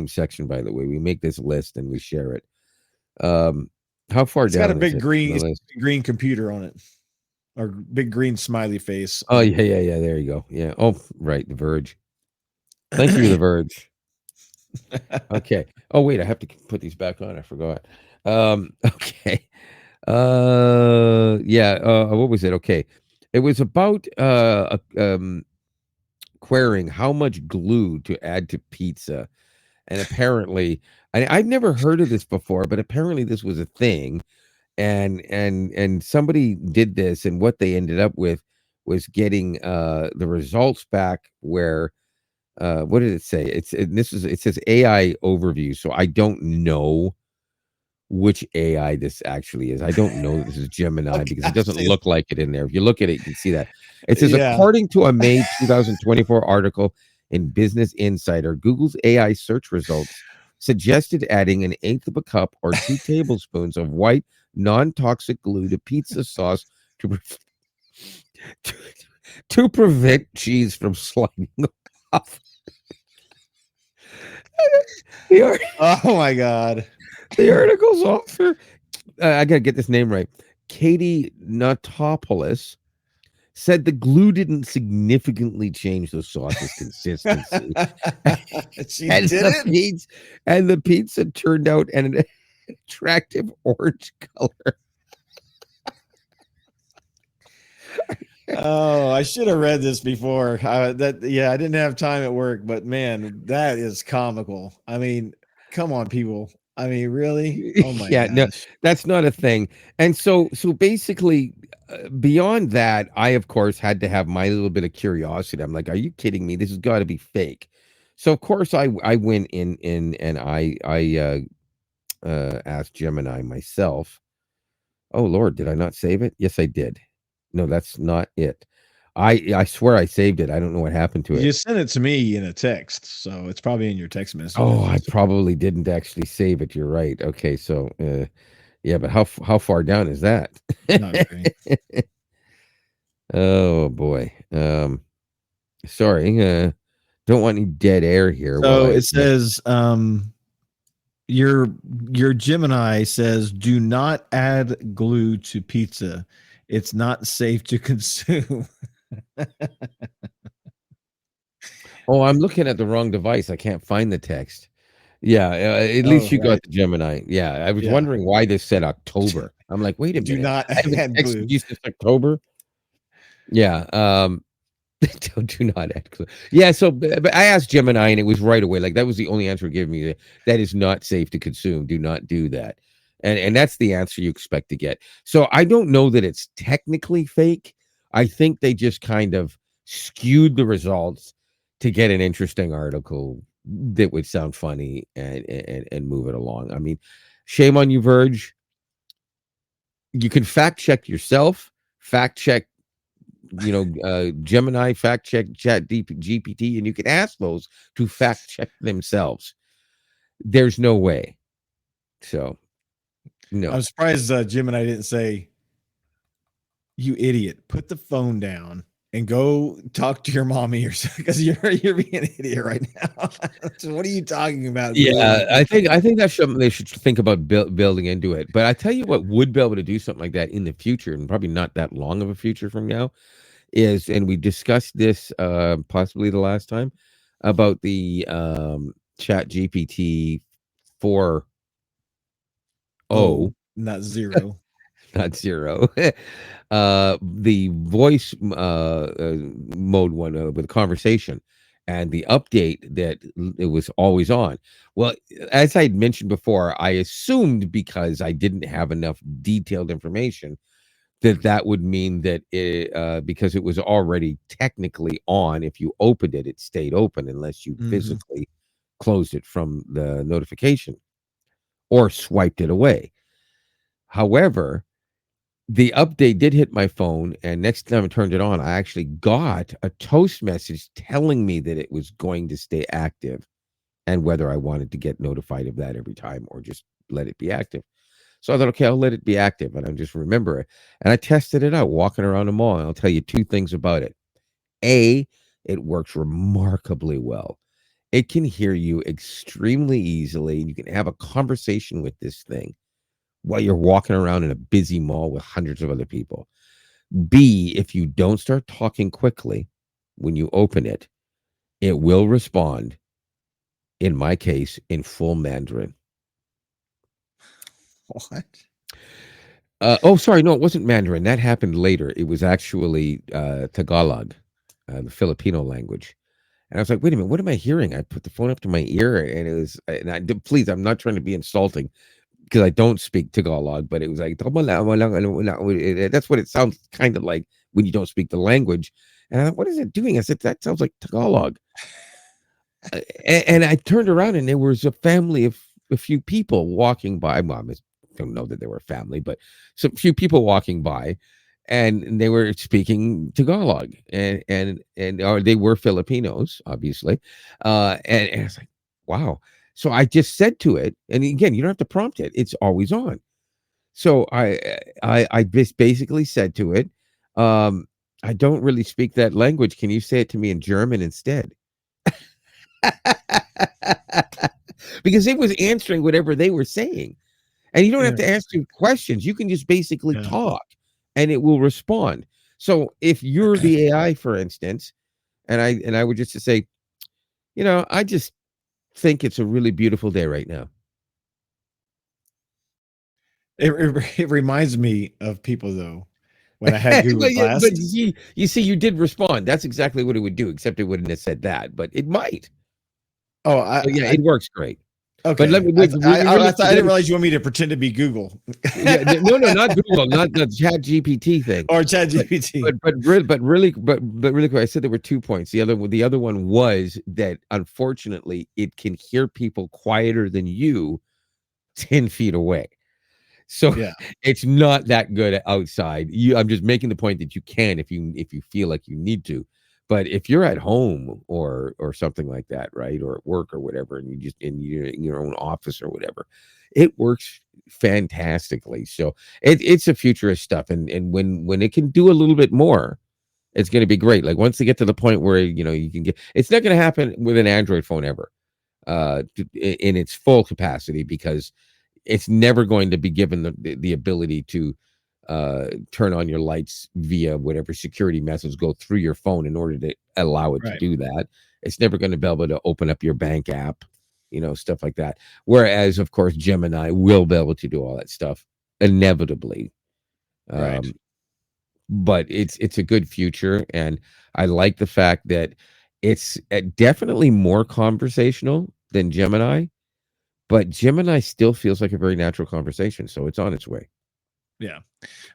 section. By the way, we make this list and we share it. How far It's got a down is big it in green, the it's list? a green computer on it, or big green smiley face Oh on yeah. There you go. Yeah. Oh, right. The Verge. Thank you, The Verge. Okay. Oh wait, I have to put these back on. I forgot. Okay. Yeah. What was it? Okay. It was about querying how much glue to add to pizza, and apparently, I've never heard of this before, but apparently this was a thing, and somebody did this, and what they ended up with was getting the results back where what did it say? It says AI overview, so I don't know which AI this actually is. I don't know that this is Gemini Okay, because it I doesn't see. look like it in there. If you look at it, you can see that. It says, Yeah. according to a May 2024 article in Business Insider, Google's AI search results suggested adding an eighth of a cup or 2 tablespoons of white non-toxic glue to pizza sauce to, to, to prevent cheese from sliding off. The, art, Oh my God. the article's author, I gotta get this name right. Katie Notopoulos said the glue didn't significantly change the sauce's consistency, She and did it. the pizza turned out an attractive orange color. Oh, I should have read this before. I didn't have time at work, but man, that is comical. I mean, come on, people. I mean, really? Oh my Yeah, no, gosh. that's not a thing. And so basically, beyond that, I of course had to have my little bit of curiosity. I'm like, are you kidding me? This has got to be fake. So of course I went in and I asked Gemini myself. Oh Lord, did I not save it? Yes, I did. No, that's not it. I swear I saved it. I don't know what happened to You it. sent it to me in a text, so it's probably in your text Oh, I messages. probably didn't actually save it. You're right. Okay, so yeah, but how far down is that? Not very. Oh boy. Sorry. Don't want any dead air here while So I it says, your your Gemini says, "Do not add glue to pizza. It's not safe to consume." Oh, I'm looking at the wrong device. I can't find the text. Yeah, at Oh, least you got right. the Gemini. Yeah, I was Yeah. wondering why this said October. I'm like, wait a Do minute. not I haven't add texted glue. you since October. Yeah, do not add glue. Yeah, so but I asked Gemini and it was right away. Like that was the only answer it gave me. That is not safe to consume. Do not do that. And that's the answer you expect to get. So I don't know that it's technically fake. I think they just kind of skewed the results to get an interesting article that would sound funny and move it along. I mean, shame on you, Verge. You can fact check yourself, fact check Gemini, fact check GPT, and you can ask those to fact check themselves. There's no way. So I'm no. surprised Gemini didn't say, "You idiot, put the phone down and go talk to your mommy," or something, because you're being an idiot right now. So what are you talking about? Yeah, Gluing? I think that's something they should think about building into it. But I tell you what would be able to do something like that in the future, and probably not that long of a future from now, is, and we discussed this possibly the last time about the Chat GPT 4.0, Oh, not zero. not zero. The voice mode one with conversation and the update that it was always on. Well, as I had mentioned before, I assumed because I didn't have enough detailed information that that would mean that because it was already technically on, if you opened it, it stayed open unless you Hmm. physically closed it from the notification or swiped it away. However, the update did hit my phone, and next time I turned it on, I actually got a toast message telling me that it was going to stay active and whether I wanted to get notified of that every time or just let it be active. So I thought, okay, I'll let it be active and I'll just remember it. And I tested it out walking around the mall, and I'll tell you two things about it. A, it works remarkably well. It can hear you extremely easily, and you can have a conversation with this thing while you're walking around in a busy mall with hundreds of other people. B, if you don't start talking quickly when you open it, it will respond, in my case, in full Mandarin. What? Oh, sorry. No, it wasn't Mandarin. That happened later. It was actually Tagalog, the Filipino language. And I was like, wait a minute, what am I hearing? I put the phone up to my ear and it was, and please, I'm not trying to be insulting because I don't speak Tagalog, but it was like, that's what it sounds kind of like when you don't speak the language. And I thought, what is it doing? I said, that sounds like Tagalog. And I turned around and there was a family of a few people walking by. Well, I don't know that they were family, but some few people walking by, and they were speaking Tagalog, and or they were Filipinos, obviously, and I was like, wow. So I just said to it, and again, you don't have to prompt it; it's always on. So I just basically said to it, um, I don't really speak that language. Can you say it to me in German instead? Because it was answering whatever they were saying. And you don't have Yeah. to ask you questions. You can just basically Yeah. talk and it will respond. So if you're the AI, for instance, and I would just to say, I just think it's a really beautiful day right now. It reminds me of people though. When I had Google But Glass. you see, you did respond. That's exactly what it would do, except it wouldn't have said that, but it might. Oh, So yeah, it works great. But let okay. me I really thought, I didn't realize you want me to pretend to be Google. yeah, no, no, not Google, not the Chat GPT thing. Or Chat But GPT. but really quick, I said there were 2 points. The other one was that unfortunately it can hear people quieter than you 10 feet away. So Yeah. it's not that good outside. I'm just making the point that you can if you feel like you need to. But if you're at home or something like that, right, or at work or whatever, and you just in your own office or whatever, it works fantastically. So it's a futurist stuff, and when it can do a little bit more, it's going to be great. Like once they get to the point where you can get, it's not going to happen with an Android phone ever. in its full capacity, because it's never going to be given the ability to turn on your lights via whatever security methods go through your phone in order to allow it to Right. do that. It's never going to be able to open up your bank app, stuff like that. Whereas, of course, Gemini will be able to do all that stuff inevitably. Right. Um, but it's a good future, and I like the fact that it's definitely more conversational than Gemini, but Gemini still feels like a very natural conversation, so it's on its way. Yeah.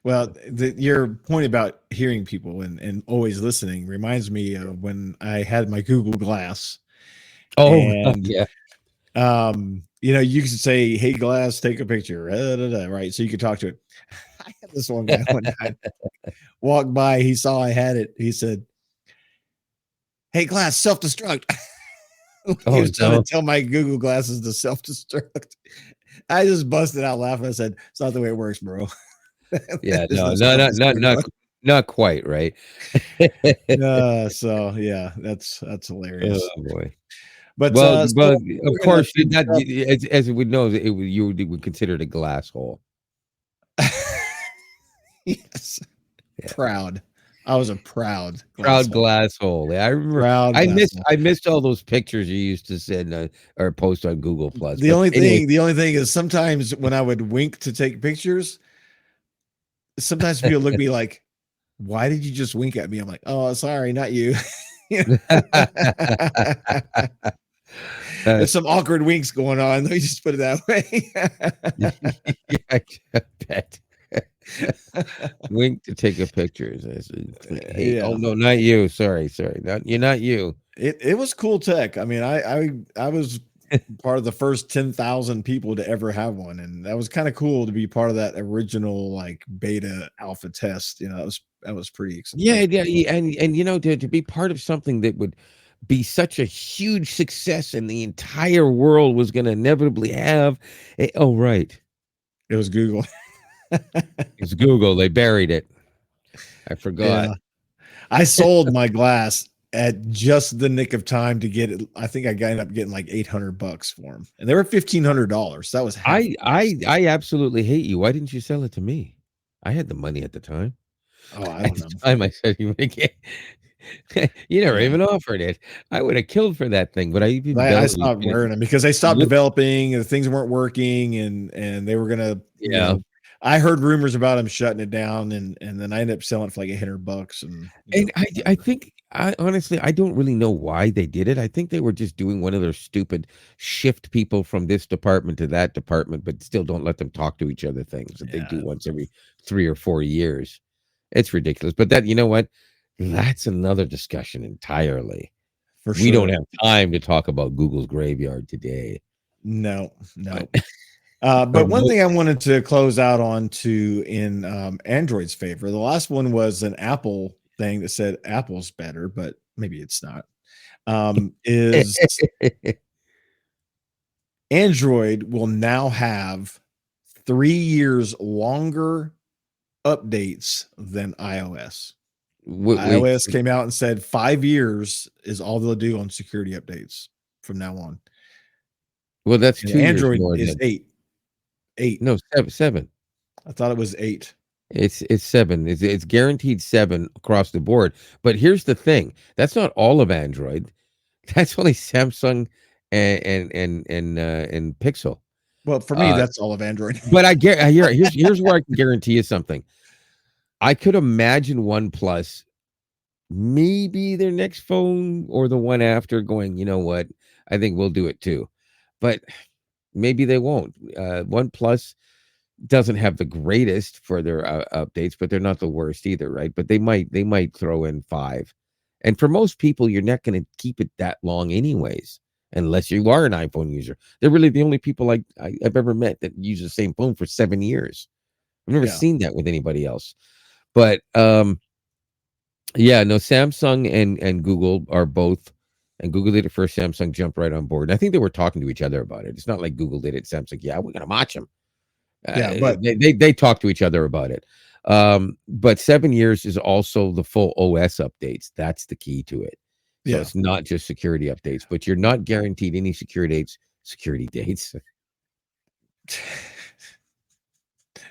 Well, your point about hearing people and always listening reminds me of when I had my Google Glass, Oh, and yeah. you could say, "Hey, Glass, take a picture," right? So you could talk to it. I had this one guy one time walk by. He saw I had it. He said, "Hey, Glass, self destruct." He Oh, was trying to no. tell my Google glasses to self destruct. I just busted out laughing. I said, "It's not the way it works, bro. Yeah, There's no, no no, self not destruct." not quite, right? So yeah, that's Oh, hilarious. boy. But Well, so of we're gonna course, finish that up. as it would know, you would consider it a glass hole. Yes, Yeah. proud. I was a proud glass Proud hole. glass hole. Yeah, I remember Proud I glass missed hole. I missed all those pictures you used to send, or post on Google Plus, The but only anyway. thing, the only thing is sometimes when I would wink to take pictures, sometimes people look at me like, "Why did you just wink at me?" I'm like, "Oh, sorry, not you." You know? Uh, There's some awkward winks going on. Let me just put it that yeah, I bet. Wink to take a picture. I said, "Hey, oh, Yeah. no, not you. Sorry, not you." It was cool tech. I mean, I was part of the first 10,000 people to ever have one, and that was kind of cool to be part of that original like beta alpha test. That was pretty that Yeah, was yeah, pretty cool. and to be part of something that would be such a huge success and the entire world was gonna inevitably have oh, right. It was Google. It's Google, they buried it. I Yeah. forgot. I sold my glass at just the nick of time to get it. I think I ended up getting like $800 for them, and they were $1,500. That was half I price. I I absolutely hate you. Why didn't you sell it to me? I had the money at the time. Oh, I At don't the know. time I said you would get you never Yeah. even offered it. I would have killed for that thing, but I even I belted stopped wearing them because they stopped you. developing and things weren't working, and they were gonna, Yeah. I heard rumors about them shutting it down, and then I ended up selling it for like $800, and And I whatever. think I honestly I don't really know why they did it. I think they were just doing one of their stupid shift people from this department to that department, but still don't let them talk to each other things that they Yeah, do once every 3 or 4 years. It's ridiculous. But that, you know what? That's another discussion entirely. for We don't sure. have time to talk about Google's graveyard today. No, But no. or But one mo thing I wanted to close out on to in Android's favor, the last one was an Apple thing that said Apple's better, but maybe it's not. Is Android will now have 3 years longer updates than iOS. wait, iOS came out and said 5 years is all they'll do on security updates from now on. well, that's And 2 years Android more is than eight. Eight. no, 7. I thought it was eight. It's 7. It's guaranteed 7 across the board. But here's the thing. That's not all of Android. That's only Samsung and Pixel. Well, for me, Uh, that's all of Android. but I get here's where I can guarantee you something. I could imagine OnePlus, maybe their next phone or the one after, going, you know what? I think we'll do it too. But maybe they won't. OnePlus doesn't have the greatest for their updates, but they're not the worst either, right? But they might throw in 5. And for most people, you're not going to keep it that long anyways, unless you are an iPhone user. They're really the only people I've ever met that use the same phone for 7 years. I've never Yeah. seen that with anybody else. But yeah, no, Samsung and Google are both, and Google did it first. Samsung jumped right on board. And I think they were talking to each other about it. It's not like Google did it. Samsung, yeah, we're gonna match them. Yeah. But They talk to each other about it. But 7 years is also the full OS updates. That's the key to it. So Yeah. it's not just security updates, but you're not guaranteed any security dates.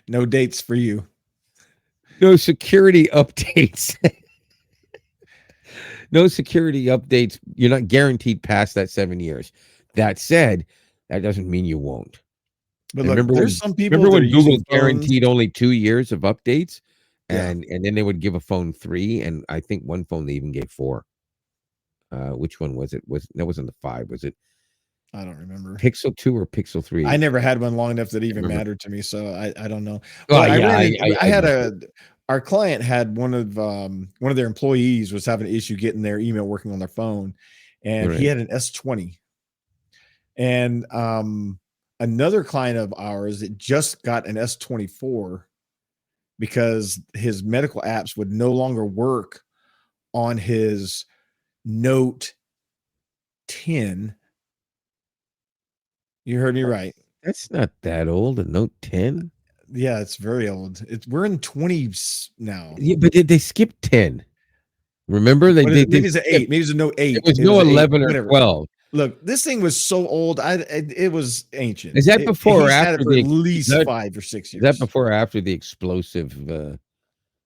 No dates for you. No security updates. No security updates. You're not guaranteed past that 7 years. That said, that doesn't mean you won't. But And look, remember there's when some people remember that are when Google using phones. guaranteed only 2 years of updates, Yeah, and then they would give a phone 3, and I think one phone they even gave 4. Which one was it? Was that wasn't the 5? Was it I don't remember. Pixel 2 or Pixel I 3? never had one long enough that I even remember. mattered to me, so I don't know. Oh But I yeah, ran I, in. I I I had missed it. a our client had one of their employees was having an issue getting their email working on their phone, and he Right. had an S20. And another client of ours that just got an S24 because his medical apps would no longer work on his Note 10. You heard me right. That's not that old. A Note 10. Yeah, it's very old. We're in 20s now. Yeah, but did they skip 10? Remember they What is they, it? they Maybe it's an skipped. 8. Maybe it's a Note It 8. was It was no an 8, 11 or whatever. 12. Look, this thing was so old. It was ancient. Is that before or He's had it after for at the least 5 or 6 is that years. before or after the explosive I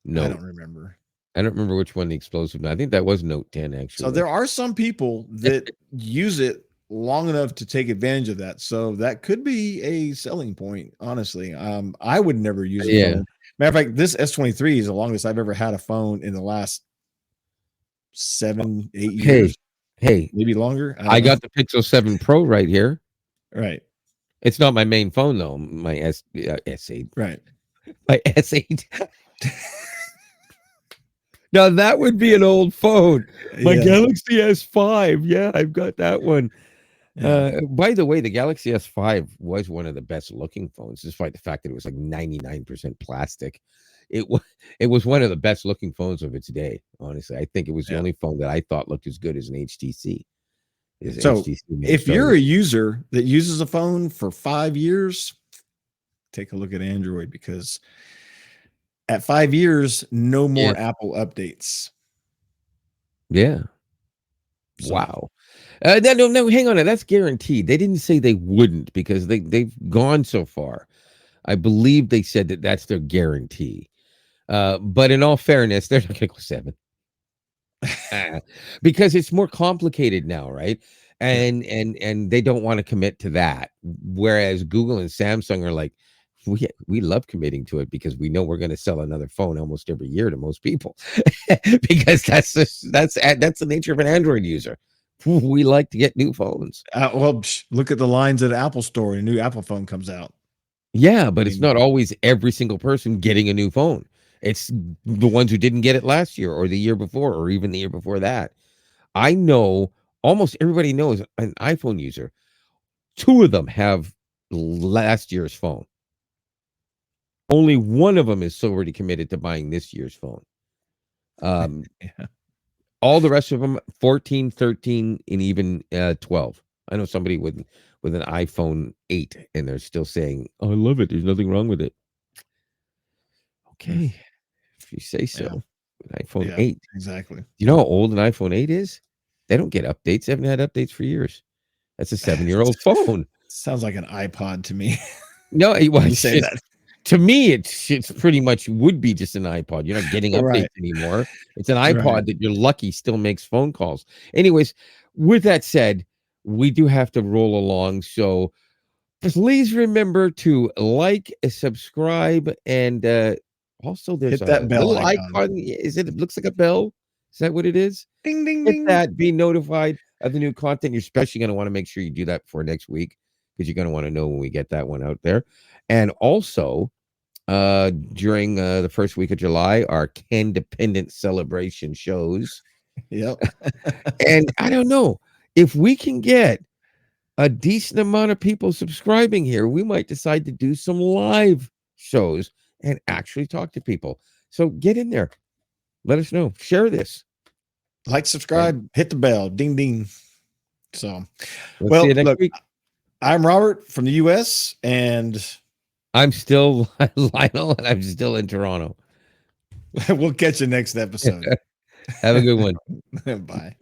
Note? don't remember. I don't remember which one the explosive. I think that was Note 10 So actually. there are some people that use it long enough to take advantage of that. So that could be a selling point, honestly. I would never use a Yeah. phone. Matter of fact, this S23 is the longest I've ever had a phone in the last 7, 8 years, Hey, hey, maybe longer. I I don't know. got the Pixel 7 Pro right here. Right, It's not my main phone though. My S8. right. My S8. Now that would be an old phone. My Yes. Galaxy S5. Yeah, I've got that one. Yeah. By the way, the Galaxy S5 was one of the best looking phones, despite the fact that it was like 99% plastic. It was it was one of the best looking phones of its day. Honestly, I think it was the Yeah. only phone that I thought looked as good as an HTC. Is So HTC made if you're a phones? user that uses a phone for 5 years, take a look at Android because at 5 years, no Yeah, more Apple updates. yeah. So Wow. No, hang on. That's guaranteed. They didn't say they wouldn't because they've gone so far. I believe they said that that's their guarantee. But in all fairness, they're not going to go 7. Uh, because it's more complicated now, right? yeah, And they don't want to commit to that. Whereas Google and Samsung are like, we love committing to it because we know we're going to sell another phone almost every year to most people, because that's the nature of an Android user. We like to get new phones. look at the lines at the Apple Store when a new Apple phone comes out. Yeah, I but it's mean, not always every single person getting a new phone. It's the ones who didn't get it last year or the year before or even the year before that. I know almost everybody knows an iPhone user. 2 of them have last year's phone. Only one of them is already committed to buying this year's phone. Um, yeah. all the rest of them 14, 13, and even 12. I know somebody with an iPhone 8 and they're still saying, "Oh, I love it. There's nothing wrong with it." Mm, Okay, if you say yeah, so. An iPhone yeah, 8. exactly. You know how old an iPhone 8 is? They don't get updates. They haven't had updates for years. That's a 7-year-old phone. Sounds like an iPod to me No, well, when you say that. to me, it's pretty much would be just an iPod. You're not getting Right, updates anymore. It's an right. iPod that you're lucky still makes phone calls. Anyways, with that said, we do have to roll along. So please remember to like, subscribe, and also there's Hit that a bell little icon. icon. Is it? It looks like a bell. Is that what it is? Ding, ding, Hit ding. that. Be notified of the new content. You're especially going to want to make sure you do that before next week because you're going to want to know when we get that one out there. And also, during the first week of July, our Can Dependent celebration shows. Yep. And I don't know if we can get a decent amount of people subscribing here, we might decide to do some live shows and actually talk to people. So get in there. Let us know. Share this. Like, And subscribe, hit the bell, ding, ding. So, we'll see you well, next look, week. I'm Robert from the US, and I'm still Lionel and I'm still in Toronto. we'll catch you next episode. Have a good one. Bye.